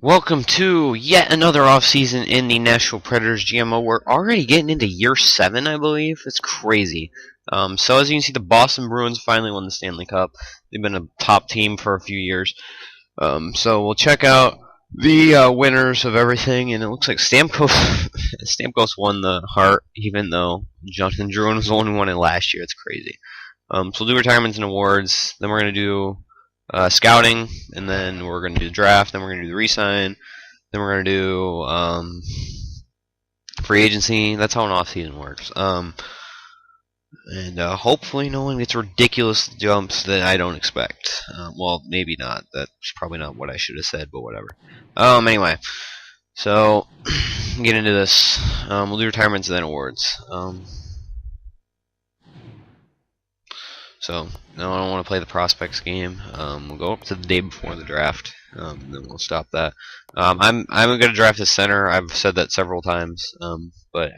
Welcome to yet another offseason in the Nashville Predators GMO. We're already getting into year 7, I believe. It's crazy. So as you can see, the Boston Bruins finally won the Stanley Cup. They've been a top team for a few years. So we'll check out the winners of everything, and it looks like Stamkos won the Hart, even though Jonathan Drouin was the only one in last year. It's crazy. So we'll do retirements and awards. Then we're going to do scouting, and then we're going to do the draft, then we're going to do the re-sign, then we're going to do free agency. That's how an off-season works. And hopefully no one gets ridiculous jumps that I don't expect. Well, maybe not. That's probably not what I should have said, but whatever. Anyway, so get into this. We'll do retirements and then awards. So, no, I don't want to play the prospects game. We'll go up to the day before the draft, then we'll stop that. I'm going to draft a center. I've said that several times, but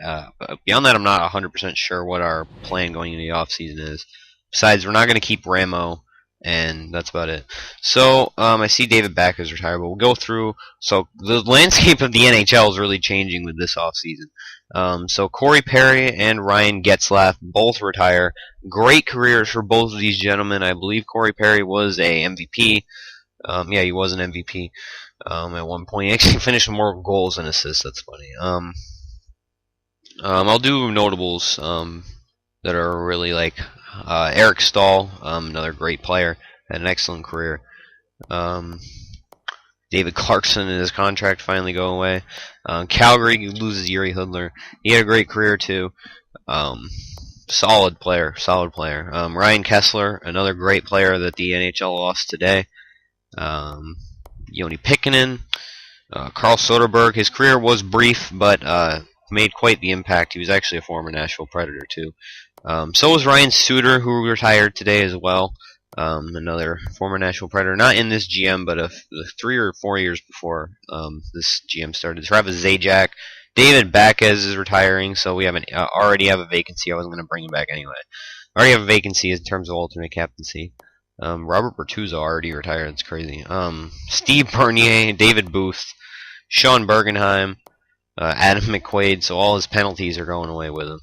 beyond that, I'm not 100% sure what our plan going into the offseason is. Besides, we're not going to keep Ramo, and that's about it. So, I see David Back is retired, but we'll go through. So, the landscape of the NHL is really changing with this offseason. So Corey Perry and Ryan Getzlaf both retire. Great careers for both of these gentlemen. I believe Corey Perry was a MVP. Yeah, he was an MVP at one point. He actually finished with more goals and assists. That's funny. I'll do notables that are really like Eric Stahl, another great player, had an excellent career. David Clarkson and his contract finally go away. Calgary loses Yuri Hudler. He had a great career too. Solid player. Ryan Kessler, another great player that the NHL lost today. Joni Pikkinen, Carl Soderberg. His career was brief, but made quite the impact. He was actually a former Nashville Predator too. So was Ryan Suter, who retired today as well. Another former Nashville Predator, not in this GM, but 3 or 4 years before this GM started. Travis Zajac, David Backes is retiring, so we already have a vacancy. I wasn't going to bring him back anyway. I already have a vacancy in terms of alternate captaincy. Robert Bertuzzo already retired. It's crazy. Steve Bernier, David Booth, Sean Bergenheim, Adam McQuaid. So all his penalties are going away with him.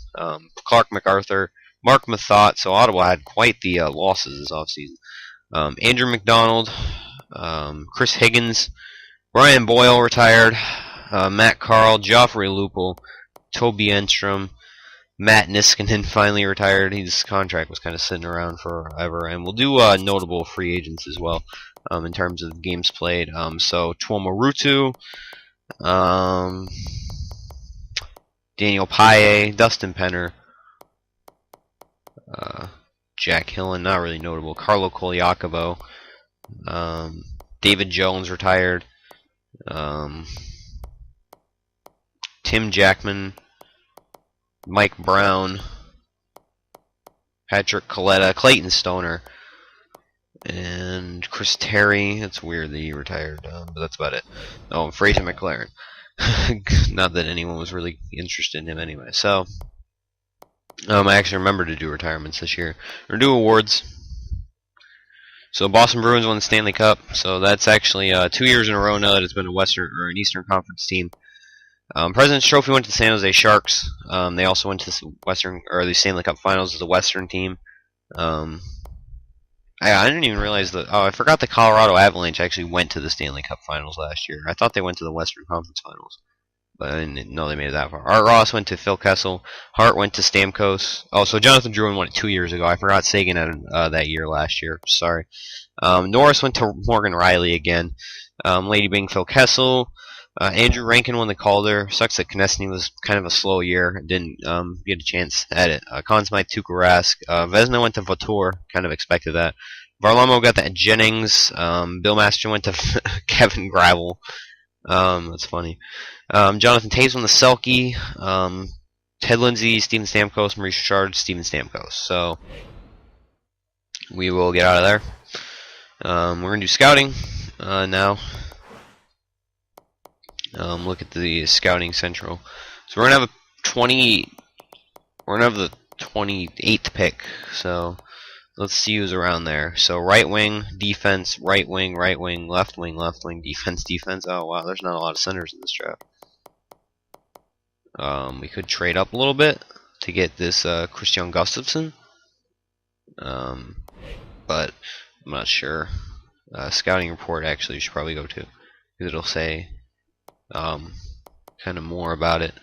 Clark MacArthur. Mark Mathot, so Ottawa had quite the losses this offseason. Andrew McDonald, Chris Higgins, Brian Boyle retired, Matt Carl, Joffrey Lupul, Toby Enstrom, Matt Niskanen finally retired. His contract was kind of sitting around forever. And we'll do notable free agents as well in terms of games played. So Tuomo Ruutu, Daniel Paille, Dustin Penner, Jack Hillen, not really notable. Carlo Koliakovo, David Jones retired. Tim Jackman, Mike Brown, Patrick Coletta, Clayton Stoner, and Chris Terry. It's weird that he retired, but that's about it. Oh, and Fraser McLaren. Not that anyone was really interested in him anyway. So, I actually remember to do retirements this year. Or do awards. So Boston Bruins won the Stanley Cup. So that's actually 2 years in a row now that it's been a Western or an Eastern Conference team. President's Trophy went to the San Jose Sharks. They also went to the Stanley Cup Finals as a Western team. I didn't even realize that. Oh, I forgot the Colorado Avalanche actually went to the Stanley Cup Finals last year. I thought they went to the Western Conference Finals, but I didn't know they made it that far. Art Ross went to Phil Kessel. Hart went to Stamkos. Oh, so Jonathan Drouin won it 2 years ago. I forgot Sagan had that year last year. Sorry. Norris went to Morgan Riley again. Lady Bing, Phil Kessel. Andrew Rankin won the Calder. Sucks that Konechny was kind of a slow year. Didn't get a chance at it. Conn Smythe, Tuukka Rask. Vezina went to Vautour. Kind of expected that. Varlamov got that Jennings. Bill Masterton went to Kevin Gravel. That's funny. Jonathan Toews won the Selke. Ted Lindsay, Steven Stamkos, Maurice Richard, Steven Stamkos. So we will get out of there. We're going to do scouting now. Look at the scouting central. So we're going to have the 28th pick. So Let's see who's around there. So right wing, defense, right wing, left wing, defense, defense. Oh wow, there's not a lot of centers in this draft. We could trade up a little bit to get this Christian Gustafsson. But I'm not sure. Scouting report actually should probably go to, because it'll say kind of more about it.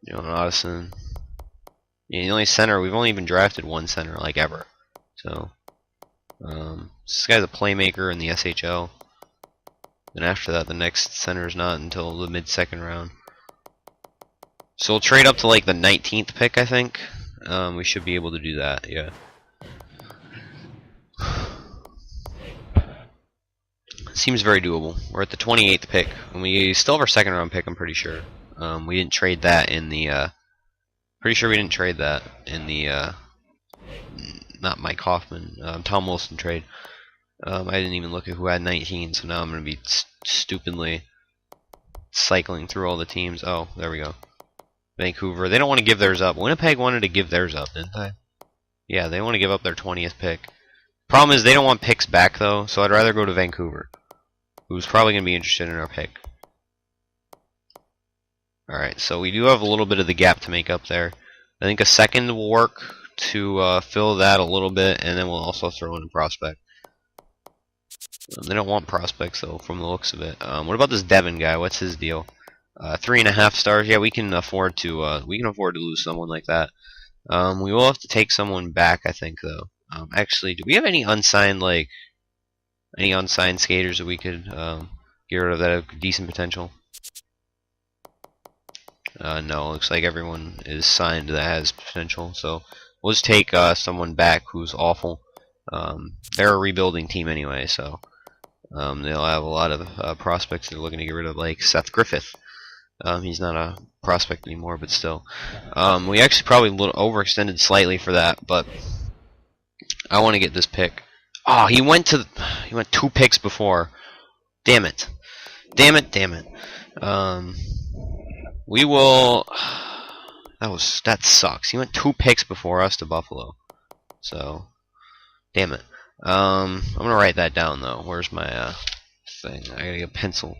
You know, Addison. Yeah, the only center, we've only even drafted one center like ever. So this guy's a playmaker in the SHL. And after that, the next center is not until the mid-second round. So we'll trade up to like the 19th pick, I think. We should be able to do that, yeah. Seems very doable. We're at the 28th pick, and we still have our second round pick, I'm pretty sure. We didn't trade that in the, pretty sure we didn't trade that in the, not Mike Hoffman, Tom Wilson trade. I didn't even look at who had 19, so now I'm going to be stupidly cycling through all the teams. Oh, there we go. Vancouver. They don't want to give theirs up. Winnipeg wanted to give theirs up, didn't they? Yeah, they want to give up their 20th pick. Problem is they don't want picks back, though, so I'd rather go to Vancouver, who's probably going to be interested in our pick. Alright, so we do have a little bit of the gap to make up there. I think a second will work to fill that a little bit, and then we'll also throw in a prospect. They don't want prospects, though, from the looks of it. What about this Devin guy? What's his deal? 3.5 stars. Yeah, we can afford to lose someone like that. We will have to take someone back, I think, though. Actually, do we have any unsigned skaters that we could get rid of that have decent potential? No, looks like everyone is signed that has potential. So we'll just take someone back who's awful. They're a rebuilding team anyway, so they'll have a lot of prospects they're looking to get rid of, like Seth Griffith. He's not a prospect anymore, but still. We actually probably overextended slightly for that, but I want to get this pick. Oh, he went 2 picks before. Damn it. Damn it. We will. That sucks. He went 2 picks before us to Buffalo. So, damn it. I'm gonna write that down though. Where's my thing? I gotta get a pencil.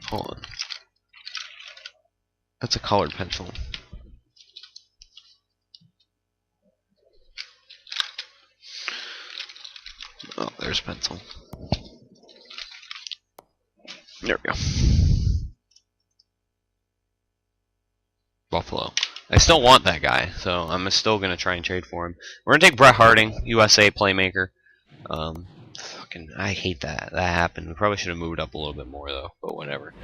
Hold on. That's a colored pencil. Oh, there's a pencil. There we go. Buffalo. I still want that guy, so I'm still going to try and trade for him. We're going to take Brett Harding, USA playmaker. I hate that. That happened. We probably should have moved up a little bit more, though, but whatever.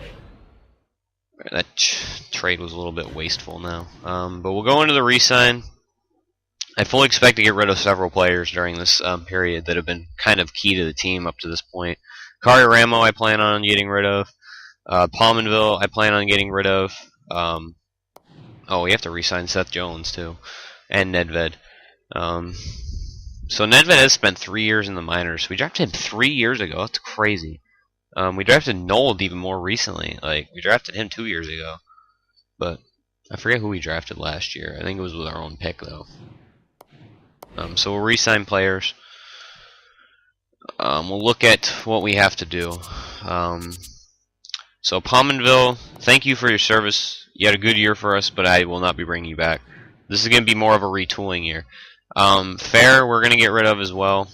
That trade was a little bit wasteful now. But we'll go into the re-sign. I fully expect to get rid of several players during this period that have been kind of key to the team up to this point. Kari Ramo I plan on getting rid of. Palmanville I plan on getting rid of. Oh, we have to re-sign Seth Jones, too. And Nedved. So Nedved has spent 3 years in the minors. We drafted him 3 years ago. That's crazy. We drafted Nold even more recently. Like, we drafted him 2 years ago. But I forget who we drafted last year. I think it was with our own pick, though. So we'll re-sign players. We'll look at what we have to do. So Palmanville, thank you for your service. You had a good year for us, but I will not be bringing you back. This is going to be more of a retooling year. Fair, we're going to get rid of as well.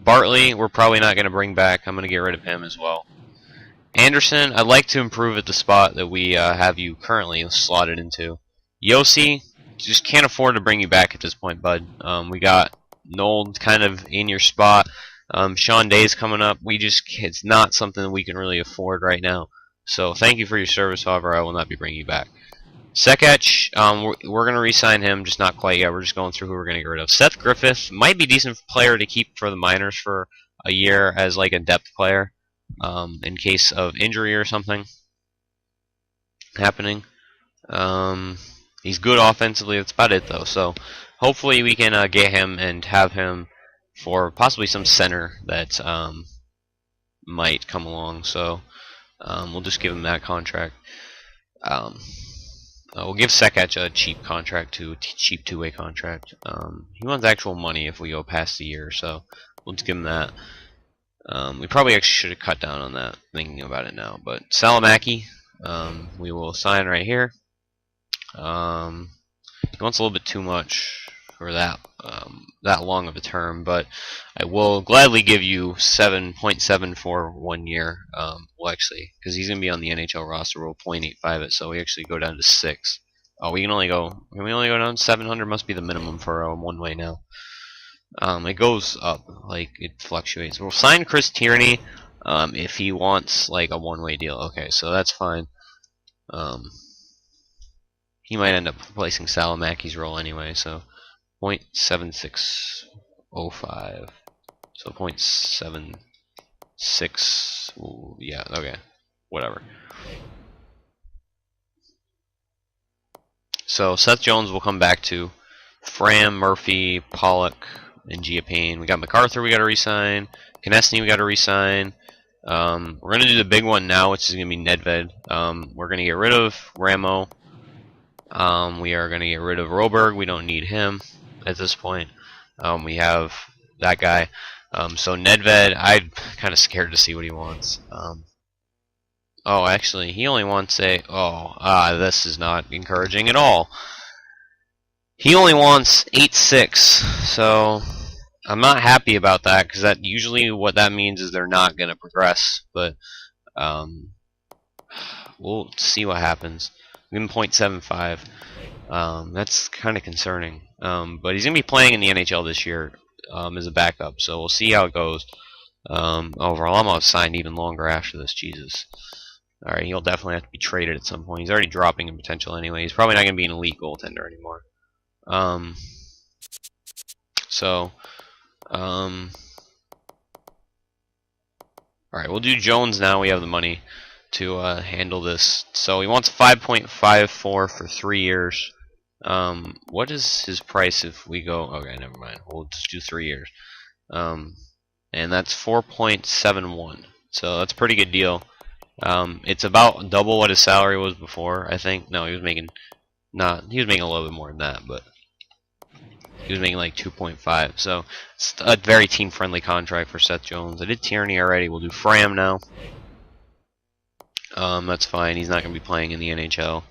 Bartley, we're probably not going to bring back. I'm going to get rid of him as well. Anderson, I'd like to improve at the spot that we have you currently slotted into. Yossi, just can't afford to bring you back at this point, bud. We got Nold kind of in your spot. Sean Day's coming up. It's not something that we can really afford right now. So thank you for your service, however, I will not be bringing you back. Sekech, we're going to re-sign him, just not quite yet. We're just going through who we're going to get rid of. Seth Griffith might be a decent player to keep for the minors for a year as like a depth player in case of injury or something happening. He's good offensively. That's about it, though. So hopefully we can get him and have him for possibly some center that might come along. So We'll just give him that contract. We'll give Sekach a cheap contract too, cheap two-way contract. He wants actual money if we go past the year, so we'll just give him that. We probably actually should have cut down on that, thinking about it now. But Salamaki, we will sign right here. He wants a little bit too much for that long of a term, but I will gladly give you 7.7 for 1 year. Well, actually, because he's gonna be on the NHL roster, we'll 0.85 it, so we actually go down to 6. Oh, we only go down to 700. Must be the minimum for a one-way now. It goes up, like it fluctuates. We'll sign Chris Tierney if he wants like a one-way deal. Okay, so that's fine. He might end up replacing Salamaki's role anyway, so 0.7605. So 0.76. Yeah, okay. Whatever. So Seth Jones will come back to Fram, Murphy, Pollock, and Giapane. We got MacArthur we got to resign. Konechny we got to resign. We're going to do the big one now, which is going to be Nedved. We're going to get rid of Ramo. We are going to get rid of Roberg. We don't need him at this point. We have that guy. So Nedved, I'm kind of scared to see what he wants. Oh, actually, he only wants a... this is not encouraging at all. He only wants 8.6, so I'm not happy about that, because that usually what that means is they're not going to progress, but we'll see what happens. Give him 0.75. That's kind of concerning. But he's going to be playing in the NHL this year as a backup, so we'll see how it goes. Varlamov signed even longer after this. Jesus. Alright, he'll definitely have to be traded at some point. He's already dropping in potential anyway. He's probably not going to be an elite goaltender anymore. Alright, we'll do Jones now. We have the money to handle this. So he wants 5.54 for 3 years. What is his price if we go... Okay, never mind. We'll just do 3 years. And that's 4.71. So that's a pretty good deal. It's about double what his salary was before, I think. No, he was making a little bit more than that, but he was making like 2.5. So it's a very team-friendly contract for Seth Jones. I did Tierney already. We'll do Fram now. That's fine. He's not going to be playing in the NHL.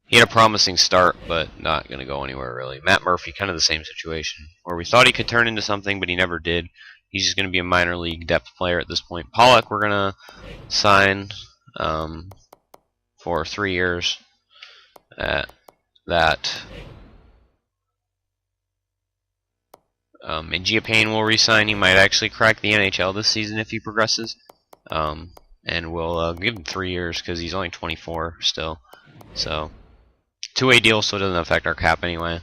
He had a promising start, but not going to go anywhere really. Matt Murphy, kind of the same situation, where we thought he could turn into something, but he never did. He's just going to be a minor league depth player at this point. Pollock, we're going to sign for 3 years at that. And Giapane will resign. He might actually crack the NHL this season if he progresses. And we'll give him 3 years because he's only 24 still. So, two-way deal, so it doesn't affect our cap anyway.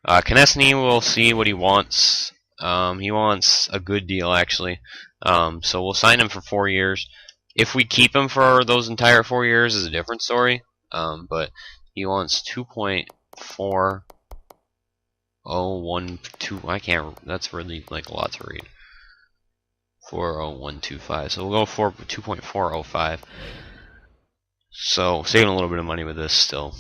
Konechny, we'll see what he wants. He wants a good deal, actually. So we'll sign him for 4 years. If we keep him for those entire 4 years is a different story. But he wants 2.4012. I can't. That's really like a lot to read. 40125. So we'll go for 2.405. So saving a little bit of money with this still.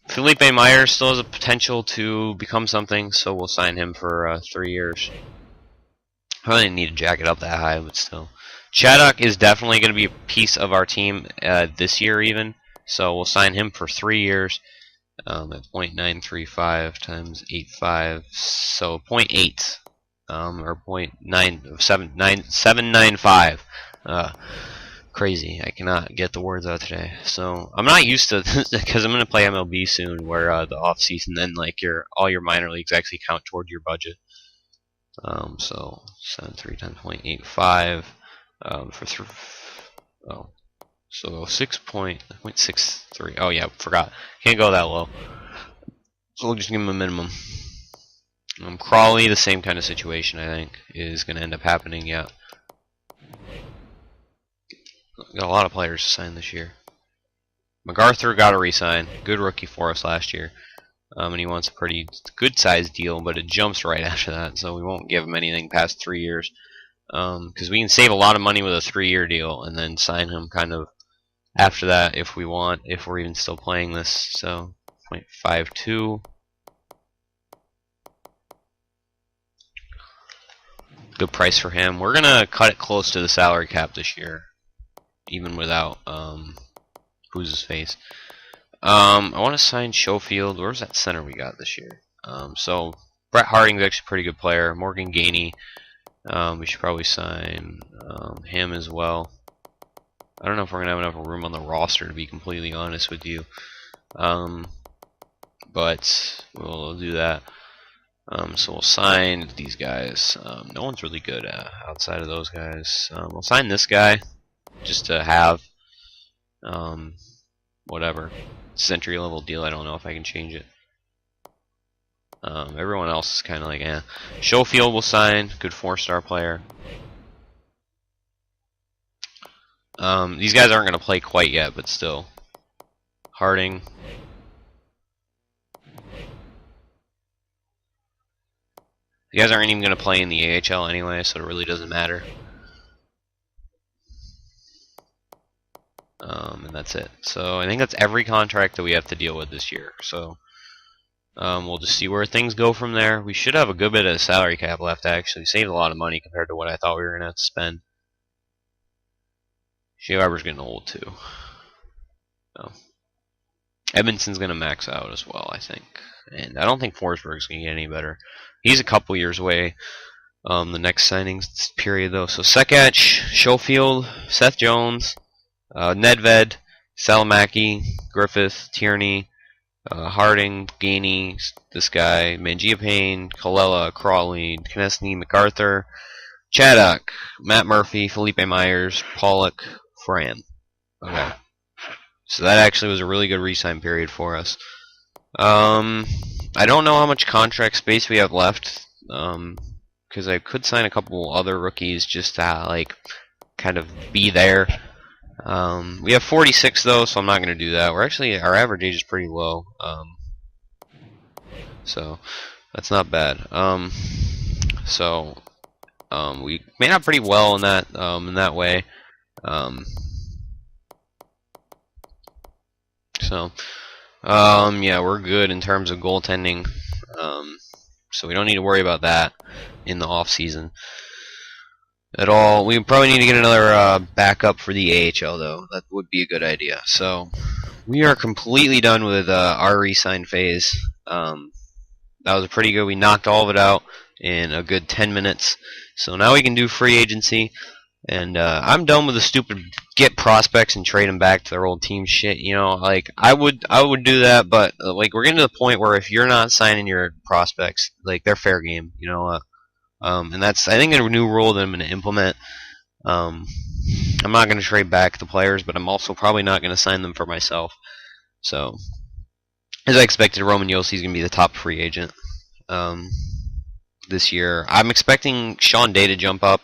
Felipe Myers still has a potential to become something, so we'll sign him for 3 years. I didn't need to jack it up that high, but still. Chaddock is definitely going to be a piece of our team this year even, so we'll sign him for 3 years at 0.935 times 8.5, so 0.8 or 0.9795. Crazy. I cannot get the words out today. So I'm not used to because I'm going to play MLB soon, where the off season then like all your minor leagues actually count toward your budget. So 73 times 0.85 so 6.63. Oh yeah, forgot. Can't go that low. So we'll just give him a minimum. Crawley, the same kind of situation I think is going to end up happening. Yeah. Got a lot of players to sign this year. MacArthur got to resign. Good rookie for us last year. And he wants a pretty good sized deal, but it jumps right after that, so we won't give him anything past 3 years. because we can save a lot of money with a 3-year deal and then sign him kind of after that if we want, if we're even still playing this. So 0.52. Good price for him. We're gonna cut it close to the salary cap this year, even without who's his face. I want to sign Schofield. Where's that center we got this year? So Brett Harding's actually a pretty good player. Morgan Gainey. We should probably sign him as well. I don't know if we're gonna have enough room on the roster, to be completely honest with you. But we'll do that. So we'll sign these guys. No one's really good outside of those guys. We'll sign this guy just to have whatever. It's an entry level deal. I don't know if I can change it. Everyone else is kind of like, eh. Schofield will sign. Good 4-star player. These guys aren't going to play quite yet, but still. Harding. You guys aren't even going to play in the AHL anyway, so it really doesn't matter. And that's it. So I think that's every contract that we have to deal with this year. So we'll just see where things go from there. We should have a good bit of salary cap left, actually. Saved a lot of money compared to what I thought we were going to have to spend. Shea Weber's getting old, too. So Edmondson's going to max out as well, I think. And I don't think Forsberg's going to get any better. He's a couple years away. The next signings period, though. So Sekach, Schofield, Seth Jones, Nedved, Salamaki, Griffith, Tierney, Harding, Gainey, this guy, Mangiapane, Colella, Crawley, Konechny, MacArthur, Chaddock, Matt Murphy, Felipe Myers, Pollock, Fran. Okay. So that actually was a really good re-sign period for us. I don't know how much contract space we have left, because I could sign a couple other rookies just to like kind of be there. We have 46 though, so I'm not going to do that. We're actually, our average age is pretty low, so that's not bad. We made out pretty well in that way. Yeah, we're good in terms of goaltending. So we don't need to worry about that in the off season at all. We probably need to get another backup for the AHL, though. That would be a good idea. So we are completely done with our re-sign phase. That was pretty good. We knocked all of it out in a good 10 minutes. So now we can do free agency. And I'm done with the stupid get prospects and trade them back to their old team shit. You know, like I would do that, but like we're getting to the point where if you're not signing your prospects, like they're fair game. You know, and that's, I think, a new rule that I'm going to implement. I'm not going to trade back the players, but I'm also probably not going to sign them for myself. So, as I expected, Roman Jossi's going to be the top free agent this year. I'm expecting Sean Day to jump up.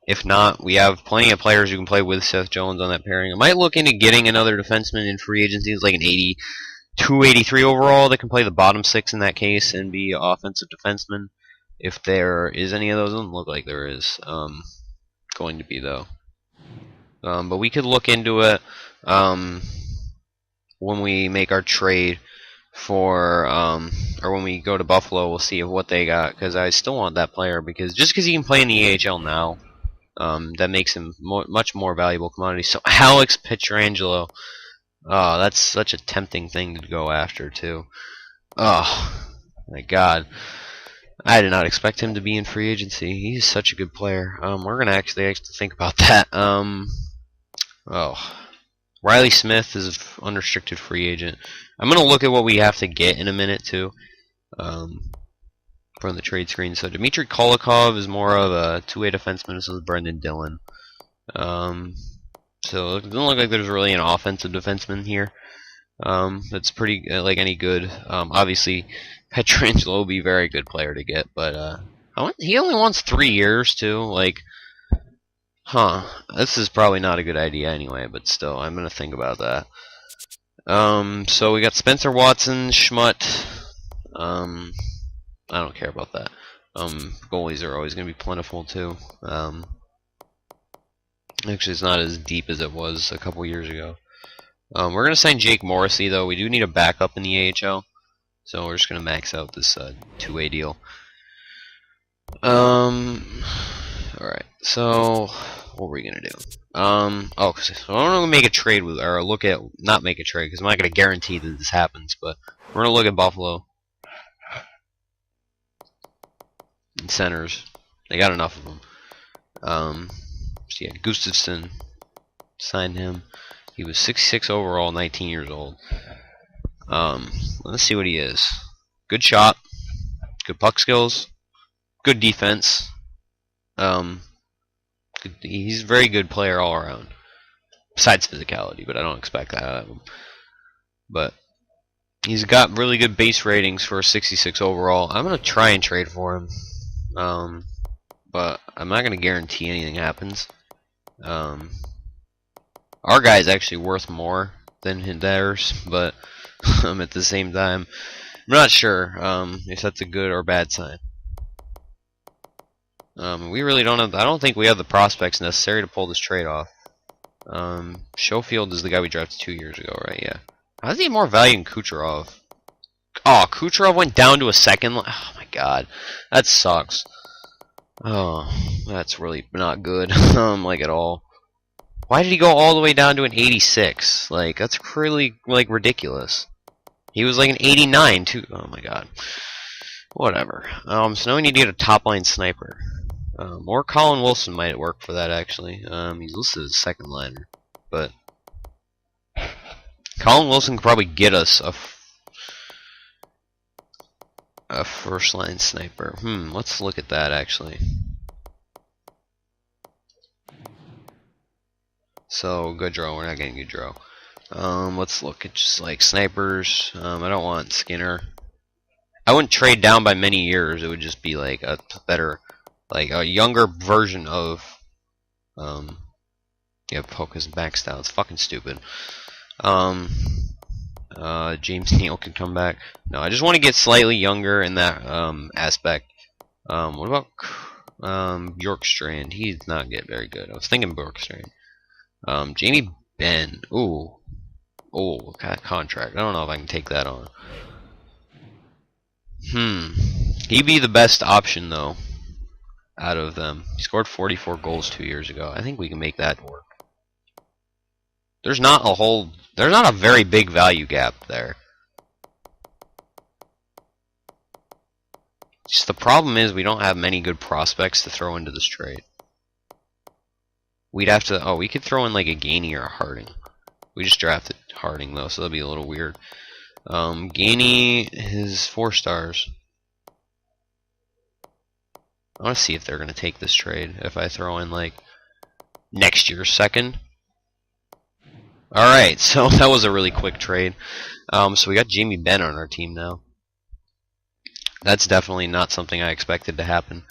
If not, we have plenty of players who can play with Seth Jones on that pairing. I might look into getting another defenseman in free agency. It's like an 82, 83 overall that can play the bottom 6 in that case and be offensive defenseman. If there is any of those, it doesn't look like there is going to be, though. But we could look into it when we make our trade for, or when we go to Buffalo. We'll see what they got, because I still want that player, because just because he can play in the AHL now, that makes him much more valuable commodity. So Alex Pietrangelo, oh, that's such a tempting thing to go after too. Oh my God, I did not expect him to be in free agency. He's such a good player. We're gonna actually think about that. Riley Smith is unrestricted free agent. I'm gonna look at what we have to get in a minute too. From the trade screen. So Dmitry Kolikov is more of a two-way defenseman. So is Brendan Dillon. So it doesn't look like there's really an offensive defenseman here. That's pretty like any good. Obviously, Pietrangelo would be a very good player to get, but he only wants 3 years too. Like, this is probably not a good idea anyway. But still, I'm gonna think about that. So we got Spencer Watson, Schmutt. I don't care about that. Goalies are always going to be plentiful too. Actually, it's not as deep as it was a couple years ago. We're going to sign Jake Morrissey, though. We do need a backup in the AHL. So we're just going to max out this two-way deal. Alright, so what are we going to do? So I'm going to make a trade with, or look at, not make a trade, because I'm not going to guarantee that this happens, but we're going to look at Buffalo. And centers. They got enough of them. So yeah, Gustafsson, signed him. He was 66 overall, 19 years old. Let's see what he is. Good shot, good puck skills, good defense. He's a very good player all around. Besides physicality, but I don't expect that out of him. But he's got really good base ratings for a 66 overall. I'm gonna try and trade for him. But I'm not gonna guarantee anything happens. Our guy's actually worth more than theirs, but at the same time, I'm not sure if that's a good or bad sign. We really don't have. I don't think we have the prospects necessary to pull this trade off. Schofield is the guy we drafted 2 years ago, right? Yeah. How does he have more value than Kucherov? Oh, Kucherov went down to a second. Oh my god, that sucks. Oh, that's really not good. Like at all. Why did he go all the way down to an 86? Like, that's really, like, ridiculous. He was like an 89, too. Oh, my God. Whatever. So now we need to get a top-line sniper. Or Colin Wilson might work for that, actually. He's listed as a second liner. But Colin Wilson could probably get us a first-line sniper. Let's look at that, actually. So, Goodrow, we're not getting Goodrow. Let's look at just like snipers. I don't want Skinner. I wouldn't trade down by many years. It would just be like a better, like a younger version of, yeah, Polka's maxed out. It's fucking stupid. James Neal can come back. No, I just want to get slightly younger in that aspect. What about Bjorkstrand? He's not get very good. I was thinking Bjorkstrand. Jamie Benn. Ooh. Oh, contract. I don't know if I can take that on. He'd be the best option, though, out of them. He scored 44 goals 2 years ago. I think we can make that work. There's not a very big value gap there. Just the problem is we don't have many good prospects to throw into this trade. We'd have to. Oh, we could throw in like a Gainey or a Harding. We just drafted Harding though, so that'll be a little weird. Gainey is 4 stars. I want to see if they're gonna take this trade. If I throw in like next year's second. All right, so that was a really quick trade. So we got Jamie Benn on our team now. That's definitely not something I expected to happen.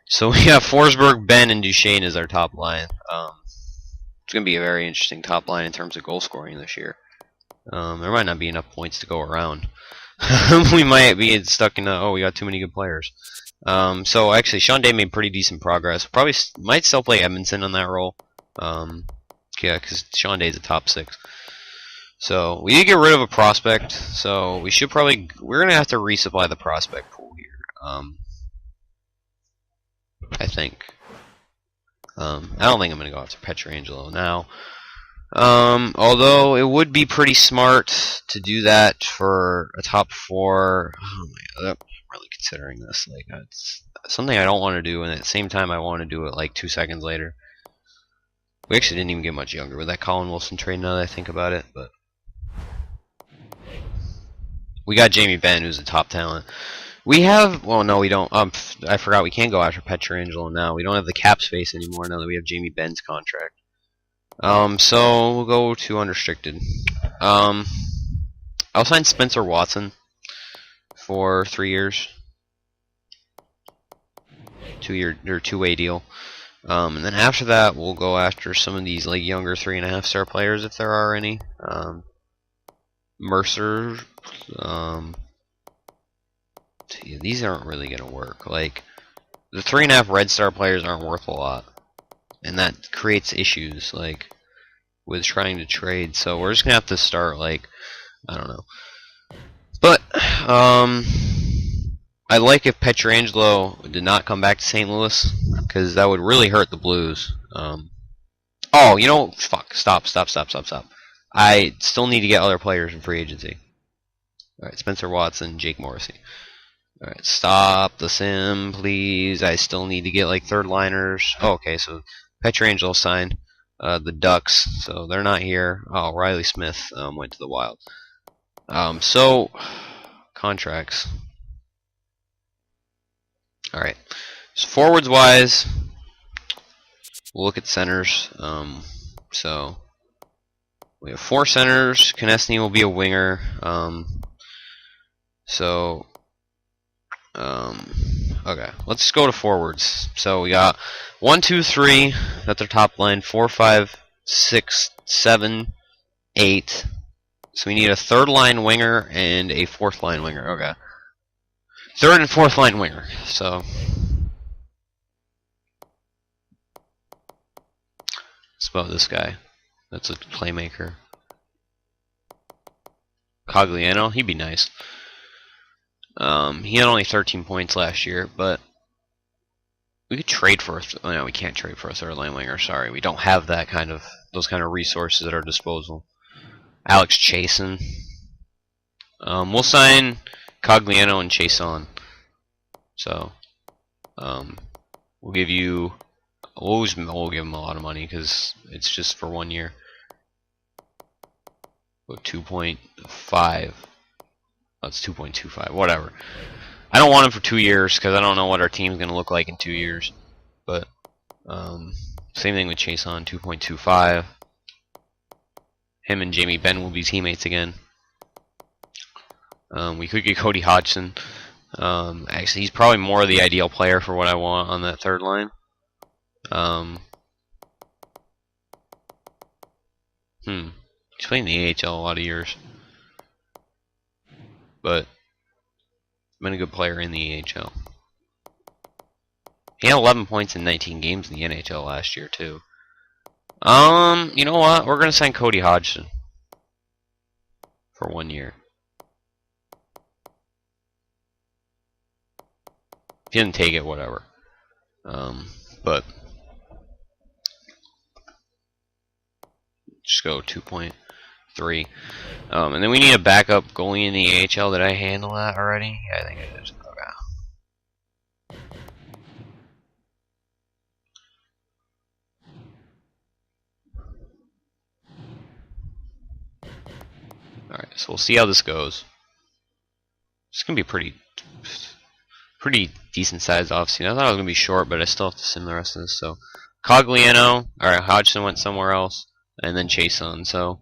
So we have Forsberg, Benn, and Duchesne as our top line. It's going to be a very interesting top line in terms of goal scoring this year. There might not be enough points to go around. We might be stuck in we got too many good players. So actually, Sean Day made pretty decent progress. Probably might still play Edmondson on that role. Yeah, because Sean Day's a top 6. So we need to get rid of a prospect. So we should probably we're going to have to resupply the prospect pool here. I think. I don't think I'm going to go after Pietrangelo now. Although it would be pretty smart to do that for a top 4. Oh my god, I'm really considering this. Like, it's something I don't want to do, and at the same time I want to do it like 2 seconds later. We actually didn't even get much younger with that Colin Wilson trade now that I think about it, but we got Jamie Benn, who's a top talent. We have, well, no, we don't. I forgot we can't go after Pietrangelo now. We don't have the cap space anymore now that we have Jamie Benn's contract. So we'll go to unrestricted. I'll sign Spencer Watson for 3 years, 2-way deal. And then after that, we'll go after some of these like younger 3.5-star players if there are any. Mercer. These aren't really gonna work. Like the 3.5 Red Star players aren't worth a lot. and that creates issues like with trying to trade. So we're just gonna have to start like I don't know. But I like if Pietrangelo did not come back to St. Louis because that would really hurt the Blues. Oh, you know, fuck! Stop! I still need to get other players in free agency. All right, Spencer Watson, Jake Morrissey. All right, stop the sim, please. I still need to get like third liners. Oh, okay, so Pietrangelo signed the Ducks, so they're not here. Oh, Riley Smith went to the Wild. So contracts. All right, so forwards wise, we'll look at centers. So we have 4 centers. Konechny will be a winger. Okay, let's go to forwards. So we got 1, 2, 3. That's our top line. 4, 5, 6, 7, 8. So we need a third line winger and a fourth line winger. Okay, third and fourth line winger. So it's about this guy. That's a playmaker. Cogliano, he'd be nice. He had only 13 points last year, but we could trade for no, we can't trade for a third line winger. Sorry, we don't have those kind of resources at our disposal. Alex Chason. We'll sign Cogliano and Chason. So, we'll give him a lot of money because it's just for 1 year. 2.5. That's 2.25. Whatever. I don't want him for 2 years because I don't know what our team's going to look like in 2 years. But same thing with Chason, 2.25. Him and Jamie Benn will be teammates again. We could get Cody Hodgson. Actually, he's probably more the ideal player for what I want on that third line. He's playing the AHL a lot of years. But been a good player in the AHL. He had 11 points in 19 games in the NHL last year too. You know what? We're gonna sign Cody Hodgson for 1 year. If he didn't take it, whatever. But just go 2.3. And then we need a backup goalie in the AHL. Did I handle that already? Yeah, I think I did. Okay. Alright, so we'll see how this goes. It's going to be pretty decent sized offseason. I thought it was going to be short, but I still have to sim the rest of this. So, Cogliano, alright, Hodgson went somewhere else, and then Chason. So,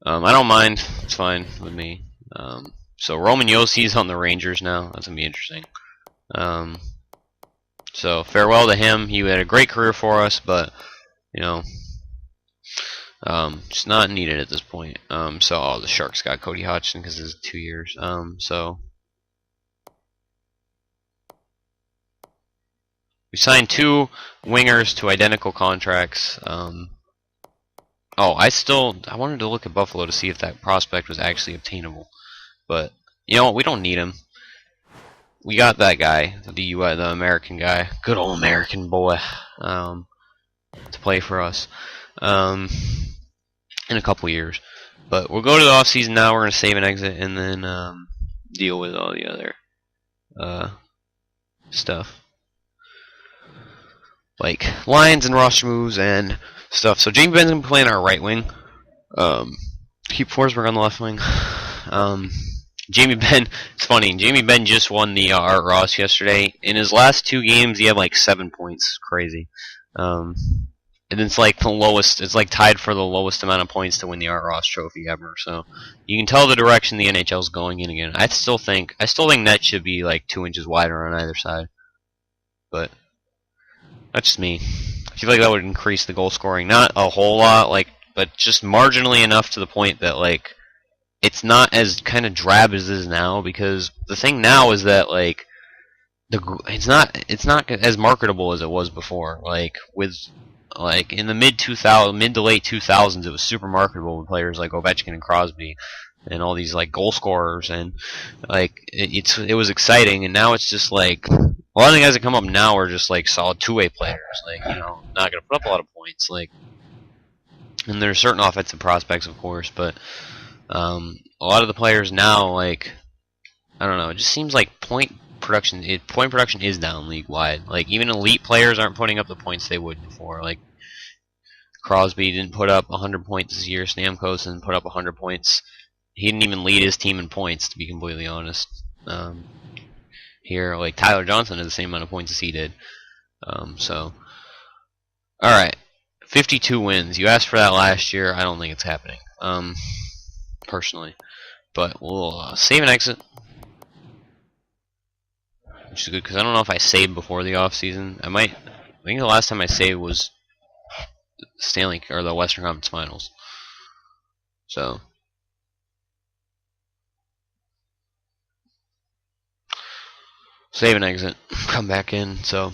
I don't mind. It's fine with me. So Roman Yossi's on the Rangers now. That's going to be interesting. So farewell to him. He had a great career for us, but, you know, just not needed at this point. So the Sharks got Cody Hodgson because it's 2 years. So we signed 2 wingers to identical contracts. I wanted to look at Buffalo to see if that prospect was actually obtainable. But, you know what, we don't need him. We got that guy, the American guy, good old American boy, to play for us in a couple years. But we'll go to the offseason now. We're going to save and exit and then deal with all the other stuff. Like lines and roster moves and stuff. So Jamie Benn's going to be playing our right wing. Keep Forsberg on the left wing. Jamie Benn, it's funny. Jamie Benn just won the Art Ross yesterday. In his last 2 games, he had like 7 points. Crazy. And it's like the lowest. It's like tied for the lowest amount of points to win the Art Ross Trophy ever. So you can tell the direction the NHL is going in again. I still think net should be like 2 inches wider on either side. But that's just me. I feel like that would increase the goal scoring, not a whole lot, but just marginally enough to the point that like it's not as kind of drab as it is now. Because the thing now is that like it's not as marketable as it was before. Like with Like in the mid to late 2000s, it was super marketable with players like Ovechkin and Crosby, and all these like goal scorers, and like it was exciting. And now it's just like a lot of the guys that come up now are just like solid two-way players, like not gonna put up a lot of points, like. And there's certain offensive prospects, of course, but a lot of the players now, like, I don't know, it just seems like point production is down league wide. Like even elite players aren't putting up the points they would before. Like Crosby didn't put up 100 points this year. Stamkos didn't put up 100 points. He didn't even lead his team in points, to be completely honest. Here, like Tyler Johnson has the same amount of points as he did. So, all right, 52 wins. You asked for that last year. I don't think it's happening, personally. But we'll save and exit, which is good because I don't know if I saved before the off season. I think the last time I saved was the Western Conference Finals. So save and exit, come back in. So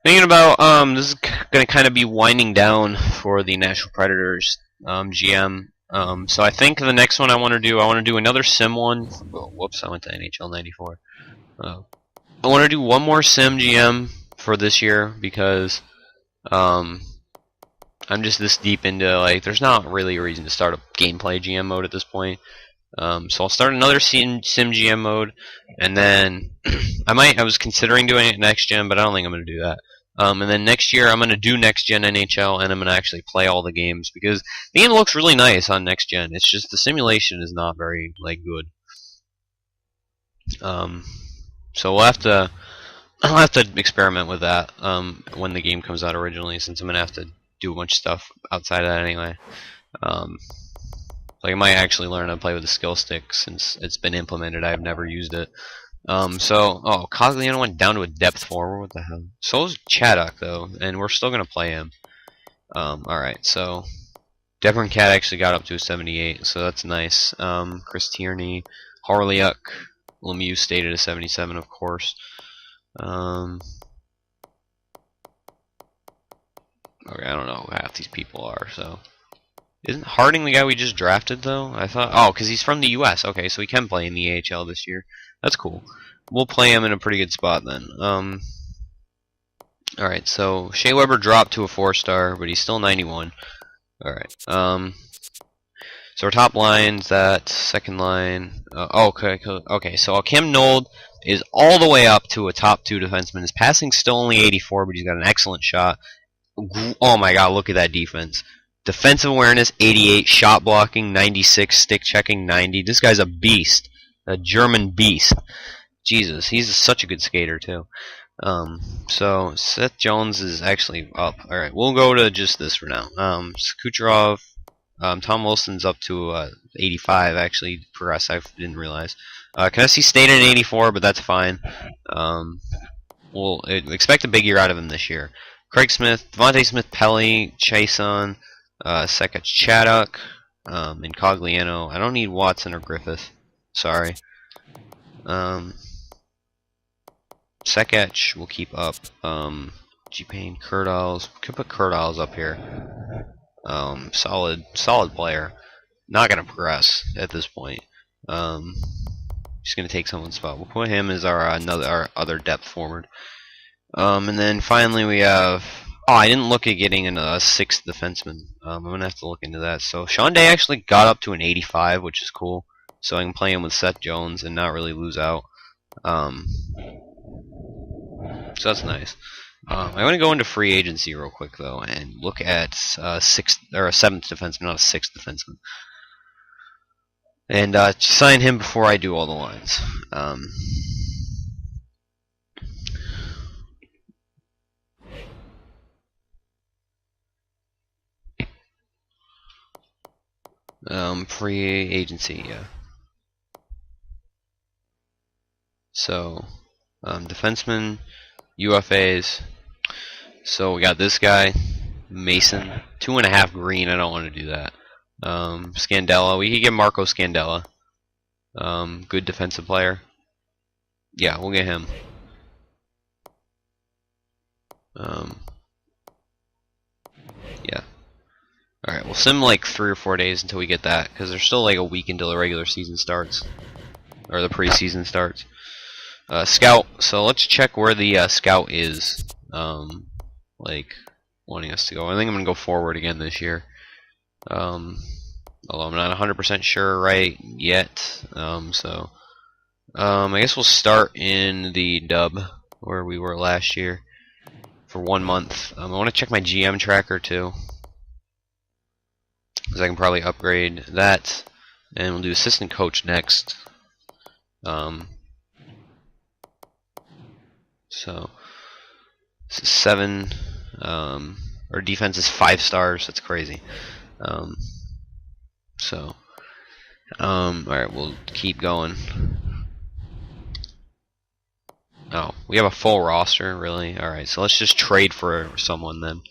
thinking about this is gonna kind of be winding down for the Nashville Predators GM. So I think the next one I want to do another sim one. Oh, whoops, I went to NHL 94. I want to do one more sim GM for this year because I'm just this deep into, like, there's not really a reason to start a gameplay GM mode at this point. So I'll start another sim GM mode, and then I was considering doing it next gen, but I don't think I'm going to do that. And then next year I'm going to do next gen NHL, and I'm going to actually play all the games because the game looks really nice on next gen. It's just the simulation is not very good. So I'll have to experiment with that when the game comes out originally, since I'm going to have to do a bunch of stuff outside of that anyway. Like I might actually learn how to play with the skill stick since it's been implemented. I've never used it. Cogliano went down to a depth forward. What the hell? So is Chaddock though, and we're still gonna play him. Alright, so Devon Cat actually got up to a 78, so that's nice. Chris Tierney, Harleyuk, Lemieux stayed at a 77, of course. Okay, I don't know who half these people are, so. Isn't Harding the guy we just drafted, though? I thought... Oh, because he's from the U.S. Okay, so he can play in the AHL this year. That's cool. We'll play him in a pretty good spot, then. Alright, so Shea Weber dropped to a 4-star, but he's still 91. Alright, so our top line's that, second line... okay, so Kim Nold is all the way up to a top 2 defenseman. His passing's still only 84, but he's got an excellent shot. Oh my god, look at that defense. Defensive awareness, 88. Shot blocking, 96. Stick checking, 90. This guy's a beast. A German beast. Jesus, he's such a good skater, too. So, Seth Jones is actually up. Alright, we'll go to just this for now. Kucherov, Tom Wilson's up to 85, actually, progress, I didn't realize. Knessy stayed at 84, but that's fine. We'll expect a big year out of him this year. Craig Smith, Devontae Smith-Pelly, Chason, Sekach Chaddock, and Cogliano. I don't need Watson or Griffith. Sorry. Sekach will keep up. G-Payne, Kurtals. Could put Kurtals up here. Solid player. Not gonna progress at this point. Just gonna take someone's spot. We'll put him as our other depth forward. And then finally we have... Oh, I didn't look at getting a 6th defenseman. I'm going to have to look into that. So Sean Day actually got up to an 85, which is cool. So I can play him with Seth Jones and not really lose out. So that's nice. I'm going to go into free agency real quick, though, and look at a 7th defenseman, not a 6th defenseman. And sign him before I do all the lines. Free agency, yeah. So, defenseman, UFAs. So we got this guy, Mason, 2.5 green. I don't want to do that. Scandella, we could get Marco Scandella. Good defensive player. Yeah, we'll get him. Alright, we'll sim like 3 or 4 days until we get that, because there's still like a week until the regular season starts. Or the preseason starts. Scout. So let's check where the scout is. Like, wanting us to go. I think I'm going to go forward again this year. Although I'm not 100% sure right yet. I guess we'll start in the dub, where we were last year, for 1 month. I want to check my GM tracker too, because I can probably upgrade that, and we'll do assistant coach next. So this is 7. Our defense is 5 stars. That's crazy. Alright, we'll keep going. Oh, we have a full roster, really? Alright, so let's just trade for someone then.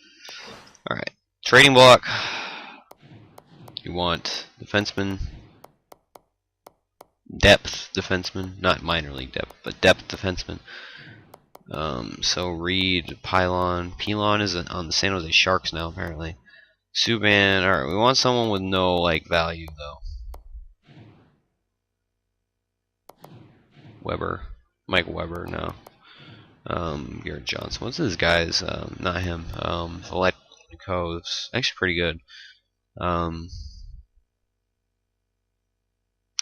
Alright, trading block. You want defenseman, depth defenseman, not minor league depth, but depth defenseman. So Reed, Pilon is on the San Jose Sharks now apparently. Subban, alright, we want someone with no like value though. Mike Weber, no. Garrett Johnson. What's this guy's? Not him. Valetico's actually pretty good.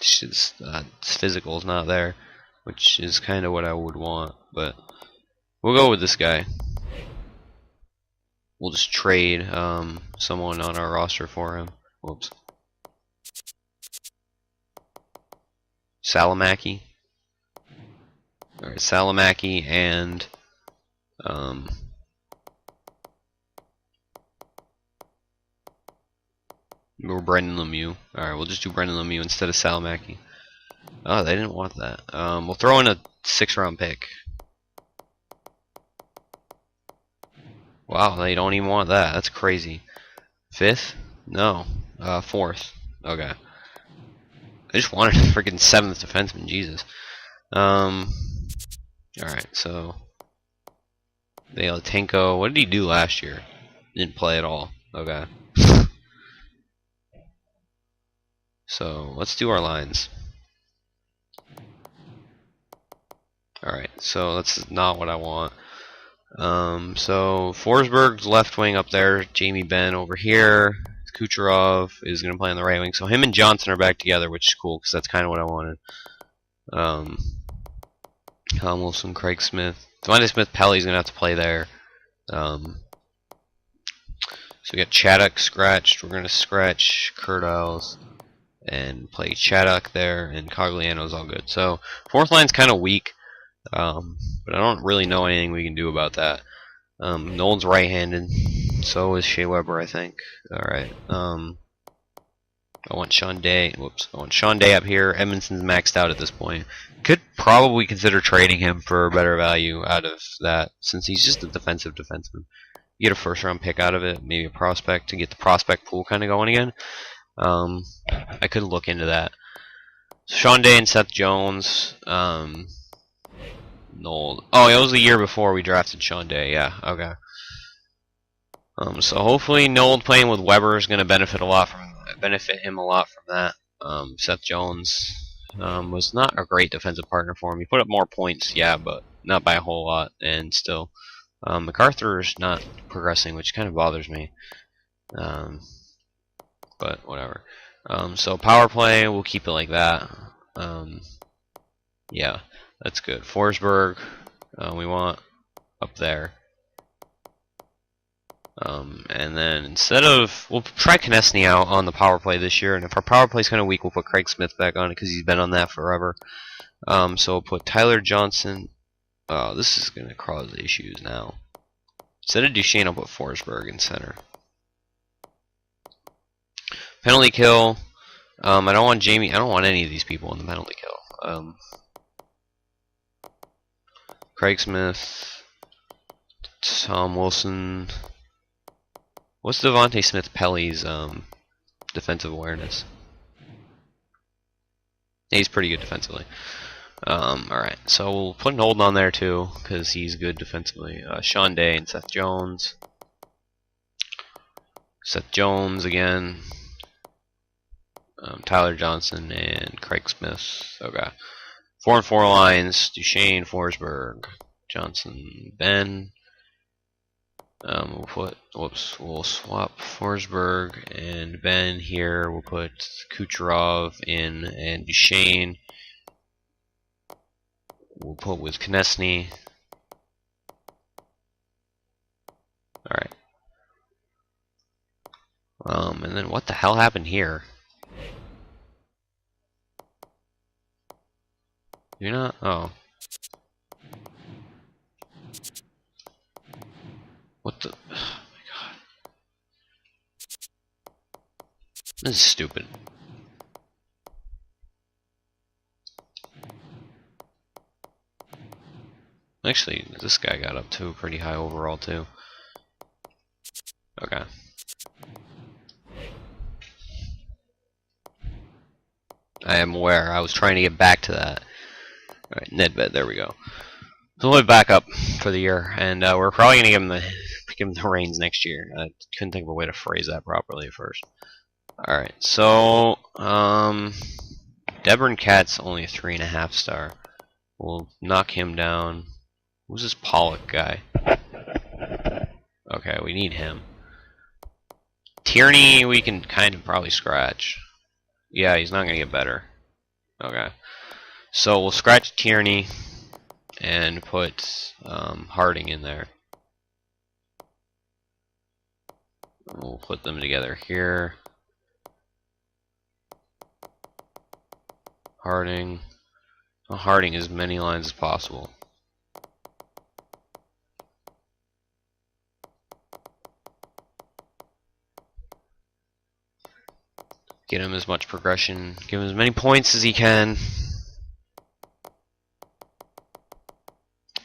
His physical is not there, which is kind of what I would want, but we'll go with this guy. We'll just trade someone on our roster for him. Whoops. Salamaki. Alright, Salamaki and or Brendan Lemieux. Alright, we'll just do Brendan Lemieux instead of Salamaki. Oh, they didn't want that. We'll throw in a 6th-round pick. Wow, they don't even want that. That's crazy. 5th? No. 4th. Okay. I just wanted a freaking 7th defenseman. Jesus. Alright, so Valetenko, what did he do last year? Didn't play at all. Okay. So let's do our lines. Alright, so that's not what I want. So Forsberg's left wing up there, Jamie Benn over here. Kucherov is going to play on the right wing. So him and Johnson are back together, which is cool because that's kind of what I wanted. Colin Wilson, Craig Smith. Devontae Smith-Pelly's going to have to play there. So we got Chaddock scratched. We're going to scratch Curtiles and play Chaddock there, and Cogliano's all good. So 4th line's kind of weak, but I don't really know anything we can do about that. Nolan's right-handed, so is Shea Weber, I think. Alright. I want Sean Day. Whoops. I want Sean Day up here. Edmondson's maxed out at this point. Could probably consider trading him for better value out of that, since he's just a defensive defenseman. You get a 1st-round pick out of it, maybe a prospect to get the prospect pool kind of going again. I could look into that. Sean Day and Seth Jones. Noel. Oh, it was the year before we drafted Sean Day. Yeah. Okay. So hopefully Noel playing with Weber is going to benefit him a lot from that. Seth Jones was not a great defensive partner for him. He put up more points, yeah, but not by a whole lot. And still, MacArthur is not progressing, which kind of bothers me. But whatever. So power play, we'll keep it like that. Yeah, that's good. Forsberg, we want up there. And then we'll try Konechny out on the power play this year, and if our power play is kind of weak, we'll put Craig Smith back on it because he's been on that forever. So we'll put Tyler Johnson. Oh, this is going to cause issues now. Instead of Duchesne, I'll put Forsberg in center. Penalty kill. I don't want Jamie. I don't want any of these people in the penalty kill. Craig Smith, Tom Wilson. What's Devontae Smith-Pelly's defensive awareness? Yeah, he's pretty good defensively. Alright, so we'll put Holden on there too, because he's good defensively. Sean Day and Seth Jones. Seth Jones again. Tyler Johnson and Craig Smith. Okay. 4-4 lines. Duchesne, Forsberg, Johnson, Ben. We'll swap Forsberg and Ben here. We'll put Kucherov in and Duchesne. We'll put with Konechny. Alright. And then what the hell happened here? You're not? Oh. What the? Oh my god. This is stupid. Actually, this guy got up to pretty high overall, too. Okay. I am aware. I was trying to get back to that. Alright, Nedved, there we go. So we'll back up for the year, and we're probably going to give him the reins next year. I couldn't think of a way to phrase that properly at first. Alright, so, Debrin Kat's only a 3.5 star. We'll knock him down. Who's this Pollock guy? Okay, we need him. Tierney, we can kind of probably scratch. Yeah, he's not going to get better. Okay. So we'll scratch Tierney and put Harding in there. We'll put them together here. Harding. Harding as many lines as possible. Get him as much progression. Give him as many points as he can.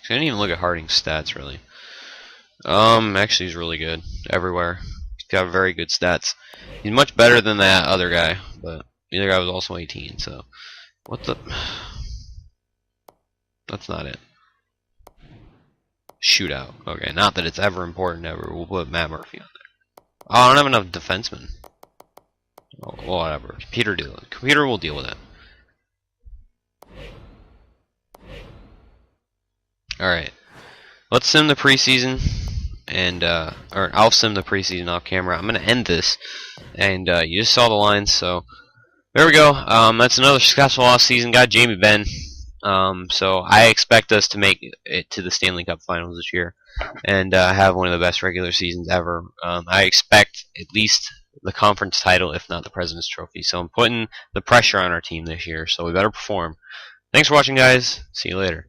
I didn't even look at Harding's stats, really. Actually, he's really good everywhere. He's got very good stats. He's much better than that other guy, but the other guy was also 18, so... What the... That's not it. Shootout. Okay, not that it's ever important ever. We'll put Matt Murphy on there. Oh, I don't have enough defensemen. Oh, well, whatever. Computer will deal with it. Alright. Let's sim the preseason. And, or I'll sim the preseason off camera. I'm going to end this. And, you just saw the lines, so... There we go. That's another successful offseason. Got Jamie Benn. So I expect us to make it to the Stanley Cup Finals this year. And, have one of the best regular seasons ever. I expect at least the conference title, if not the President's Trophy. So I'm putting the pressure on our team this year, so we better perform. Thanks for watching, guys. See you later.